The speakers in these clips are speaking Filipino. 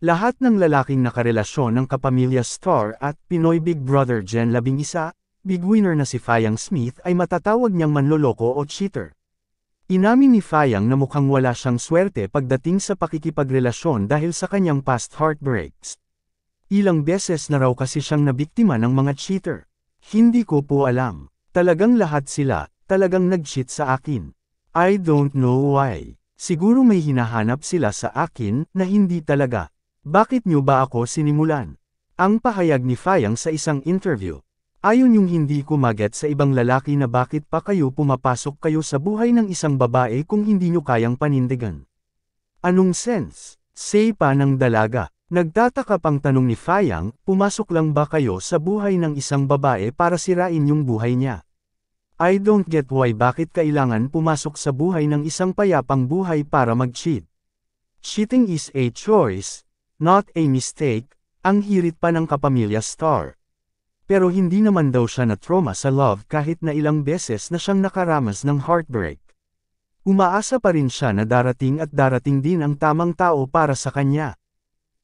Lahat ng lalaking nakarelasyon ng kapamilya star at Pinoy Big Brother Gen 11, big winner na si Fayang Smith ay matatawag niyang manloloko o cheater. Inamin ni Fayang na mukhang wala siyang swerte pagdating sa pakikipagrelasyon dahil sa kanyang past heartbreaks. Ilang beses na raw kasi siyang nabiktima ng mga cheater. Hindi ko po alam. Talagang lahat sila, talagang nag-cheat sa akin. I don't know why. Siguro may hinahanap sila sa akin na hindi talaga. Bakit niyo ba ako sinimulan? Ang pahayag ni Fayang sa isang interview. Ayon yung hindi ko maget sa ibang lalaki na bakit pa kayo pumapasok kayo sa buhay ng isang babae kung hindi nyo kayang panindigan. Anong sense? Say pa ng dalaga. Nagtataka pang tanong ni Fayang, pumasok lang ba kayo sa buhay ng isang babae para sirain yung buhay niya? I don't get why bakit kailangan pumasok sa buhay ng isang payapang buhay para mag-cheat. Cheating is a choice, not a mistake, ang hirit pa ng kapamilya star. Pero hindi naman daw siya na-trauma sa love kahit na ilang beses na siyang nakaramas ng heartbreak. Umaasa pa rin siya na darating at darating din ang tamang tao para sa kanya.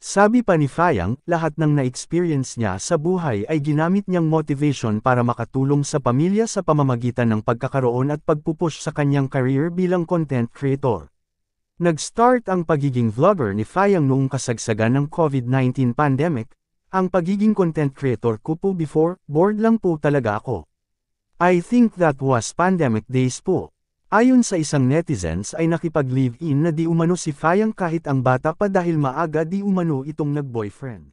Sabi pa ni Fayang, lahat ng na-experience niya sa buhay ay ginamit niyang motivation para makatulong sa pamilya sa pamamagitan ng pagkakaroon at pagpupush sa kanyang career bilang content creator. Nag-start ang pagiging vlogger ni Fayang noong kasagsagan ng COVID-19 pandemic. Ang pagiging content creator ko po before, bored lang po talaga ako. I think that was pandemic days po. Ayon sa isang netizens ay nakipag-live-in na di umano si Fayang kahit ang bata pa dahil maaga di umano itong nag-boyfriend.